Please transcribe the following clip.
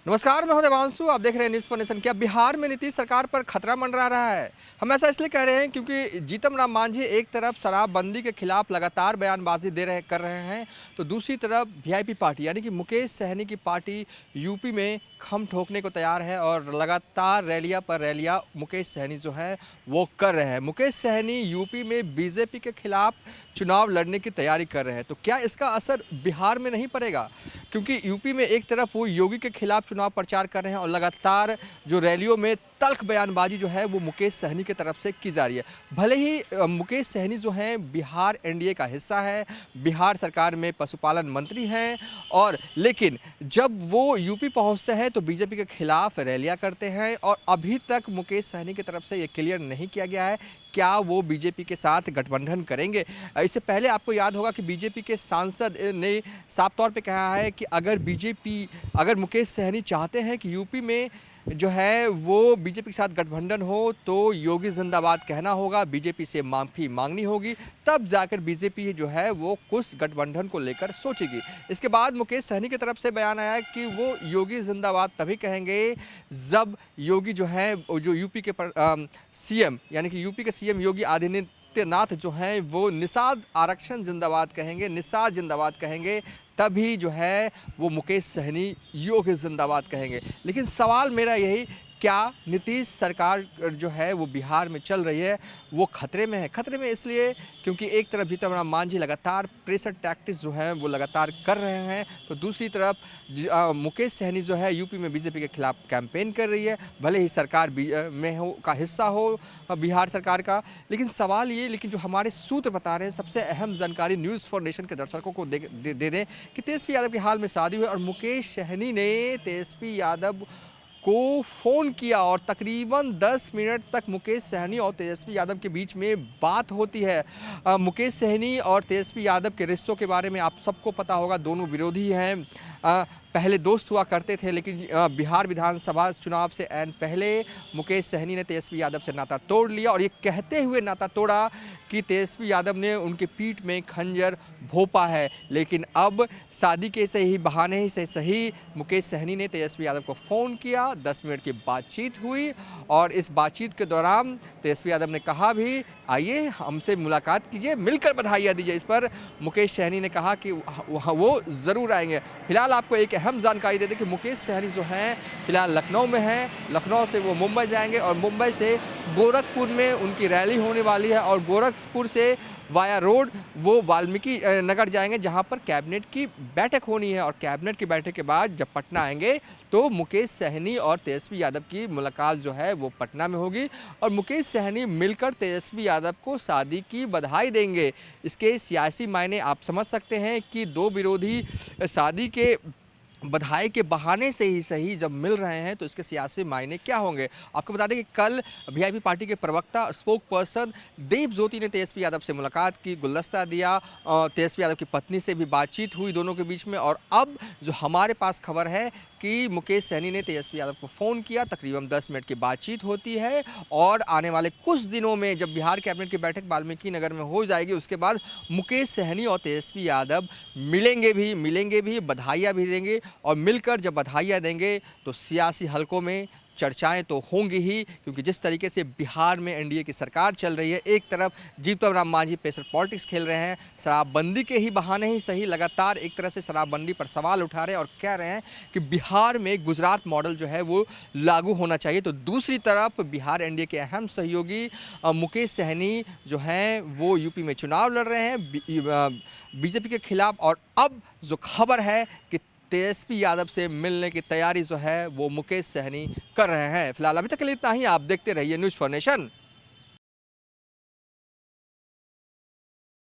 नमस्कार, मैं हूं देवांशु। आप देख रहे हैं न्यूज़ फॉर नेशन। क्या बिहार में नीतीश सरकार पर खतरा मंडरा रहा है? हम ऐसा इसलिए कह रहे हैं क्योंकि जीतन राम मांझी एक तरफ शराबबंदी के खिलाफ लगातार बयानबाजी कर रहे हैं, तो दूसरी तरफ वीआईपी पार्टी यानी कि मुकेश सहनी की पार्टी यूपी में खम ठोकने को तैयार है और लगातार रैलियां पर रैलियां मुकेश सहनी जो है वो कर रहे हैं। मुकेश सहनी यूपी में बीजेपी के खिलाफ चुनाव लड़ने की तैयारी कर रहे हैं, तो क्या इसका असर बिहार में नहीं पड़ेगा? क्योंकि यूपी में एक तरफ वो योगी के खिलाफ चुनाव प्रचार कर रहे हैं और लगातार जो रैलियों में तल्ख बयानबाजी जो है वो मुकेश सहनी की तरफ से की जा रही है। भले ही मुकेश सहनी जो हैं बिहार एनडीए का हिस्सा है, बिहार सरकार में पशुपालन मंत्री हैं, और लेकिन जब वो यूपी पहुंचते हैं तो बीजेपी के खिलाफ रैलियां करते हैं और अभी तक मुकेश सहनी की तरफ से ये क्लियर नहीं किया गया है क्या वो बीजेपी के साथ गठबंधन करेंगे। इससे पहले आपको याद होगा कि बीजेपी के सांसद ने साफ तौर पे कहा है कि अगर मुकेश सहनी चाहते हैं कि यूपी में जो है वो बीजेपी के साथ गठबंधन हो तो योगी जिंदाबाद कहना होगा, बीजेपी से माफ़ी मांगनी होगी, तब जाकर बीजेपी जो है वो कुछ गठबंधन को लेकर सोचेगी। इसके बाद मुकेश सहनी की तरफ से बयान आया कि वो योगी जिंदाबाद तभी कहेंगे जब योगी जो है जो यूपी के सीएम यानी कि यूपी के सीएम योगी आदित्यनाथ जो हैं वो निषाद आरक्षण जिंदाबाद कहेंगे, निषाद जिंदाबाद कहेंगे, तभी जो है वो मुकेश सहनी योगी जिंदाबाद कहेंगे। लेकिन सवाल मेरा यही, क्या नीतीश सरकार जो है वो बिहार में चल रही है वो खतरे में है? खतरे में इसलिए क्योंकि एक तरफ जीतन राम मांझी लगातार प्रेशर टैक्टिक्स जो है वो लगातार कर रहे हैं, तो दूसरी तरफ मुकेश सहनी जो है यूपी में बीजेपी के खिलाफ कैंपेन कर रही है। भले ही सरकार में हो का हिस्सा हो बिहार सरकार का, लेकिन सवाल ये, लेकिन जो हमारे सूत्र बता रहे हैं, सबसे अहम जानकारी न्यूज़ फॉर नेशन के दर्शकों को दे दें कि तेजस्वी यादव की हाल में शादी हुई और मुकेश सहनी ने तेजस्वी यादव को फ़ोन किया और तकरीबन 10 मिनट तक मुकेश सहनी और तेजस्वी यादव के बीच में बात होती है। मुकेश सहनी और तेजस्वी यादव के रिश्तों के बारे में आप सबको पता होगा, दोनों विरोधी हैं। पहले दोस्त हुआ करते थे, लेकिन बिहार विधानसभा चुनाव से ऐन पहले मुकेश सहनी ने तेजस्वी यादव से नाता तोड़ लिया और ये कहते हुए नाता तोड़ा कि तेजस्वी यादव ने उनके पीठ में खंजर भोंपा है। लेकिन अब शादी के से ही बहाने ही से सही मुकेश सहनी ने तेजस्वी यादव को फ़ोन किया, 10 मिनट की बातचीत हुई और इस बातचीत के दौरान तेजस्वी यादव ने कहा भी आइए हमसे मुलाकात कीजिए, मिलकर बधाइयाँ दीजिए। इस पर मुकेश सहनी ने कहा कि वो ज़रूर आएंगे। फिलहाल आपको एक अहम जानकारी दे दें कि मुकेश सहनी जो हैं फिलहाल लखनऊ में हैं, लखनऊ से वो मुंबई जाएंगे और मुंबई से गोरखपुर में उनकी रैली होने वाली है और गोरखपुर से वाया रोड वो वाल्मीकि नगर जाएंगे जहां पर कैबिनेट की बैठक होनी है और कैबिनेट की बैठक के बाद जब पटना आएंगे तो मुकेश सहनी और तेजस्वी यादव की मुलाकात जो है वो पटना में होगी और मुकेश सहनी मिलकर तेजस्वी यादव को शादी की बधाई देंगे। इसके सियासी मायने आप समझ सकते हैं कि दो विरोधी शादी के बधाई के बहाने से ही सही जब मिल रहे हैं तो इसके सियासी मायने क्या होंगे। आपको बता दें कि कल वीआईपी पार्टी के प्रवक्ता स्पोक पर्सन देव ज्योति ने तेजस्वी यादव से मुलाकात की, गुलदस्ता दिया, तेजस्वी यादव की पत्नी से भी बातचीत हुई दोनों के बीच में। और अब जो हमारे पास खबर है कि मुकेश सहनी ने तेजस्वी यादव को फ़ोन किया, तकरीबन 10 मिनट की बातचीत होती है और आने वाले कुछ दिनों में जब बिहार कैबिनेट की बैठक वाल्मीकि नगर में हो जाएगी उसके बाद मुकेश सहनी और तेजस्वी यादव मिलेंगे भी, बधाइयाँ भी देंगे और मिलकर जब बधाइयाँ देंगे तो सियासी हलकों में चर्चाएं तो होंगी ही, क्योंकि जिस तरीके से बिहार में एनडीए की सरकार चल रही है, एक तरफ जीतन राम मांझी प्रेशर पॉलिटिक्स खेल रहे हैं, शराबबंदी के ही बहाने ही सही लगातार एक तरह से शराबबंदी पर सवाल उठा रहे हैं और कह रहे हैं कि बिहार में गुजरात मॉडल जो है वो लागू होना चाहिए। तो दूसरी तरफ बिहार एनडीए के अहम सहयोगी मुकेश सहनी जो हैं वो यूपी में चुनाव लड़ रहे हैं बीजेपी के खिलाफ और अब जो खबर है कि तेजस्वी यादव से मिलने की तैयारी जो है वो मुकेश सहनी कर रहे हैं। फिलहाल अभी तक के लिए इतना ही। आप देखते रहिए न्यूज़ फॉर नेशन।